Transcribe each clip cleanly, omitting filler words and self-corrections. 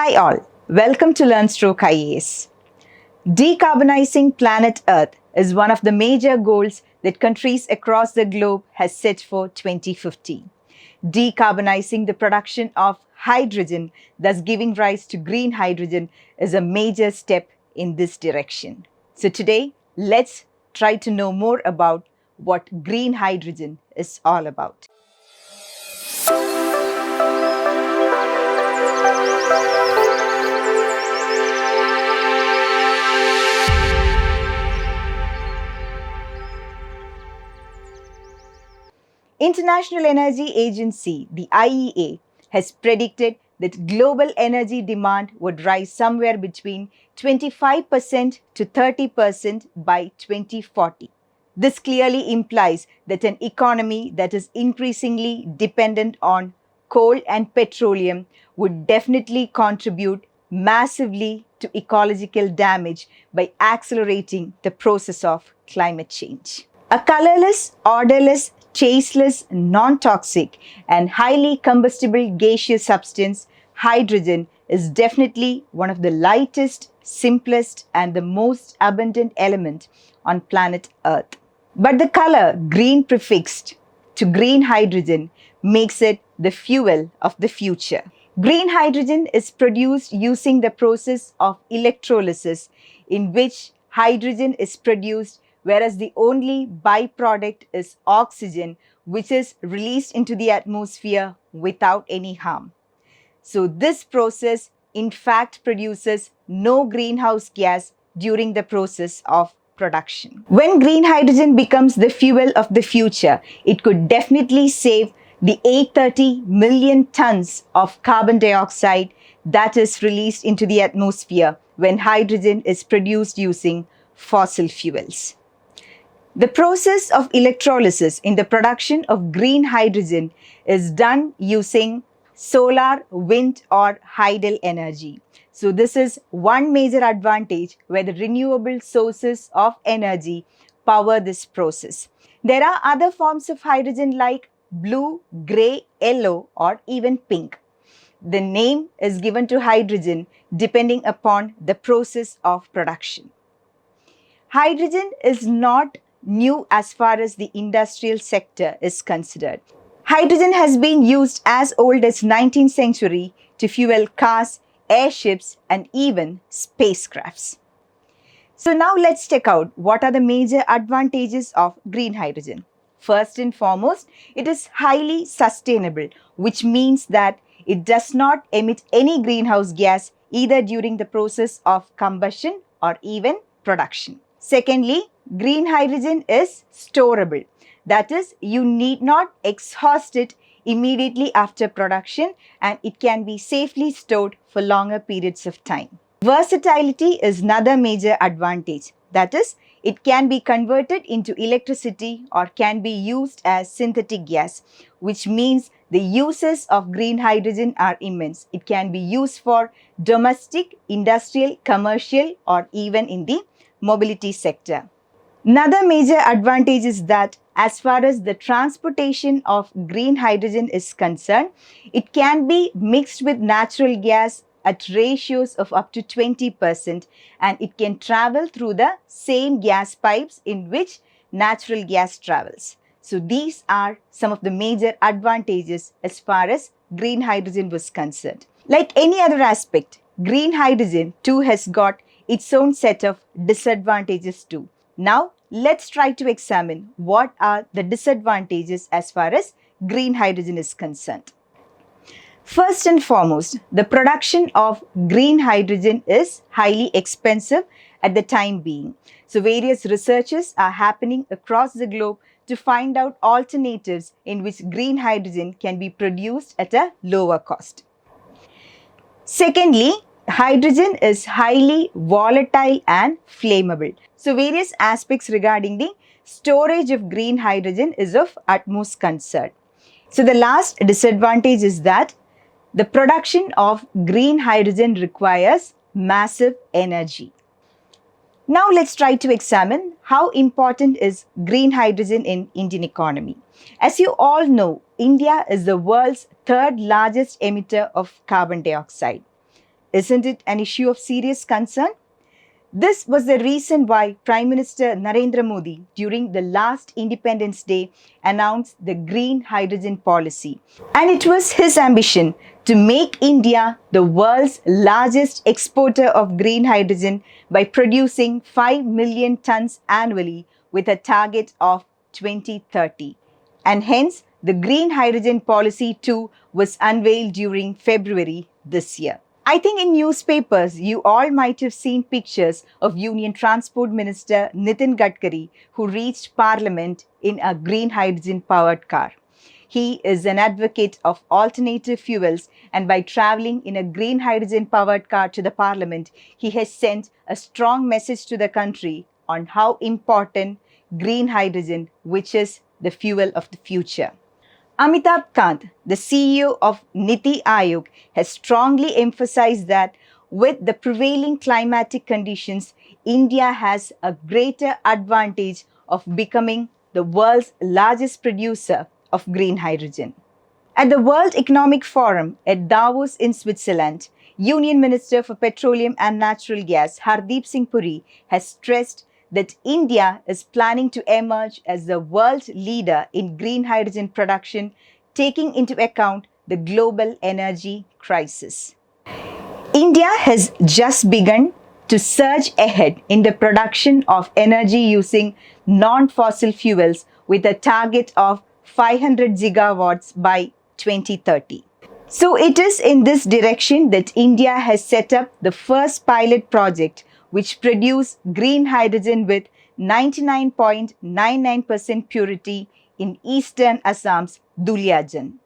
Hi all, welcome to LearnStroke IAS. Decarbonizing planet Earth is one of the major goals that countries across the globe has set for 2050. Decarbonizing the production of hydrogen, thus giving rise to green hydrogen, is a major step in this direction. So today, let's try to know more about what green hydrogen is all about. International Energy Agency, the IEA, has predicted that global energy demand would rise somewhere between 25% to 30% by 2040. This clearly implies that an economy that is increasingly dependent on coal and petroleum would definitely contribute massively to ecological damage by accelerating the process of climate change. A colorless, odorless, tasteless, non-toxic, and highly combustible gaseous substance, hydrogen is definitely one of the lightest, simplest, and the most abundant element on planet Earth. But the color green prefixed to green hydrogen makes it the fuel of the future. Green hydrogen is produced using the process of electrolysis, in which hydrogen is produced, whereas the only byproduct is oxygen, which is released into the atmosphere without any harm. So this process in fact produces no greenhouse gas during the process of production. When green hydrogen becomes the fuel of the future, it could definitely save the 830 million tons of carbon dioxide that is released into the atmosphere when hydrogen is produced using fossil fuels. The process of electrolysis in the production of green hydrogen is done using solar, wind, or tidal energy. So this is one major advantage where the renewable sources of energy power this process. There are other forms of hydrogen like blue, grey, yellow, or even pink. The name is given to hydrogen depending upon the process of production. Hydrogen is not new as far as the industrial sector is considered. Hydrogen has been used as old as 19th century to fuel cars, airships, and even spacecrafts. So now let's check out what are the major advantages of green hydrogen. First and foremost, it is highly sustainable, which means that it does not emit any greenhouse gas either during the process of combustion or even production. Secondly, green hydrogen is storable. That is, you need not exhaust it immediately after production, and it can be safely stored for longer periods of time. Versatility is another major advantage. That is, it can be converted into electricity or can be used as synthetic gas, which means the uses of green hydrogen are immense. It can be used for domestic, industrial, commercial, or even in the mobility sector. Another major advantage is that as far as the transportation of green hydrogen is concerned, it can be mixed with natural gas at ratios of up to 20%, and it can travel through the same gas pipes in which natural gas travels. So these are some of the major advantages as far as green hydrogen was concerned. Like any other aspect, green hydrogen too has got its own set of disadvantages too. Now, let's try to examine what are the disadvantages as far as green hydrogen is concerned. First and foremost, the production of green hydrogen is highly expensive at the time being. So various researches are happening across the globe to find out alternatives in which green hydrogen can be produced at a lower cost. Secondly, hydrogen is highly volatile and flammable. So various aspects regarding the storage of green hydrogen is of utmost concern. So the last disadvantage is that the production of green hydrogen requires massive energy. Now let's try to examine how important is green hydrogen in Indian economy. As you all know, India is the world's third largest emitter of carbon dioxide. Isn't it an issue of serious concern? This was the reason why Prime Minister Narendra Modi, during the last Independence Day, announced the green hydrogen policy. And it was his ambition to make India the world's largest exporter of green hydrogen by producing 5 million tons annually with a target of 2030. And hence, the green hydrogen policy too was unveiled during February this year. I think in newspapers, you all might have seen pictures of Union Transport Minister Nitin Gadkari, who reached Parliament in a green hydrogen powered car. He is an advocate of alternative fuels, and by traveling in a green hydrogen powered car to the Parliament, he has sent a strong message to the country on how important green hydrogen, which is the fuel of the future. Amitabh Kant, the CEO of Niti Aayog, has strongly emphasized that with the prevailing climatic conditions, India has a greater advantage of becoming the world's largest producer of green hydrogen. At the World Economic Forum at Davos in Switzerland, Union Minister for Petroleum and Natural Gas Hardeep Singh Puri has stressed that India is planning to emerge as the world leader in green hydrogen production, taking into account the global energy crisis. India has just begun to surge ahead in the production of energy using non-fossil fuels with a target of 500 gigawatts by 2030. So it is in this direction that India has set up the first pilot project which produce green hydrogen with 99.99% purity in eastern Assam's Duliajan.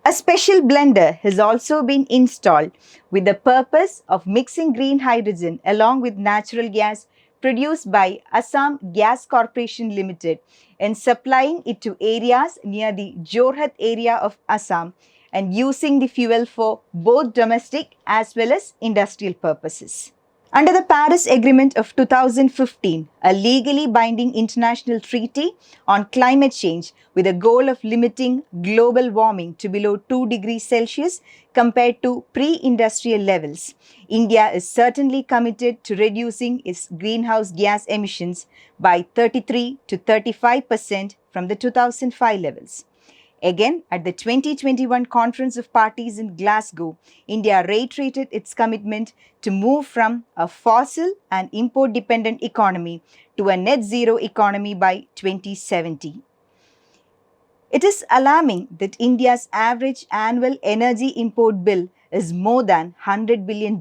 A special blender has also been installed with the purpose of mixing green hydrogen along with natural gas produced by Assam Gas Corporation Limited and supplying it to areas near the Jorhat area of Assam and using the fuel for both domestic as well as industrial purposes. Under the Paris Agreement of 2015, a legally binding international treaty on climate change with a goal of limiting global warming to below 2 degrees Celsius compared to pre-industrial levels, India is certainly committed to reducing its greenhouse gas emissions by 33 to 35% from the 2005 levels. Again, at the 2021 Conference of Parties in Glasgow, India reiterated its commitment to move from a fossil and import-dependent economy to a net zero economy by 2070. It is alarming that India's average annual energy import bill is more than $100 billion,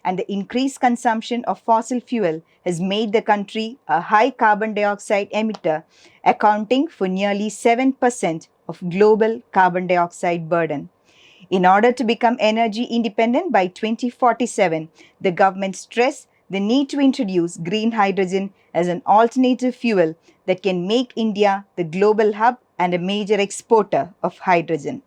and the increased consumption of fossil fuel has made the country a high carbon dioxide emitter, accounting for nearly 7% of global carbon dioxide burden. In order to become energy independent by 2047, the government stressed the need to introduce green hydrogen as an alternative fuel that can make India the global hub and a major exporter of hydrogen.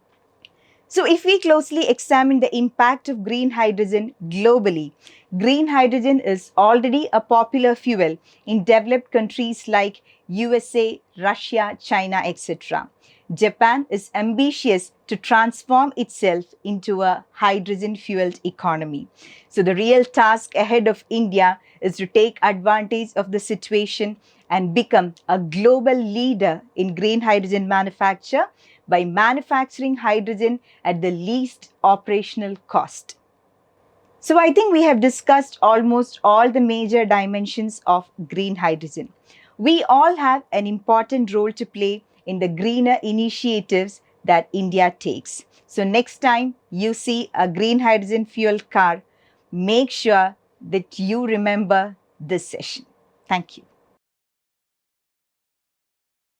So if we closely examine the impact of green hydrogen globally, green hydrogen is already a popular fuel in developed countries like USA, Russia, China, etc. Japan is ambitious to transform itself into a hydrogen-fueled economy. So the real task ahead of India is to take advantage of the situation and become a global leader in green hydrogen manufacture by manufacturing hydrogen at the least operational cost. So I think we have discussed almost all the major dimensions of green hydrogen. We all have an important role to play in the greener initiatives that India takes. So next time you see a green hydrogen fueled car, make sure that you remember this session. Thank you.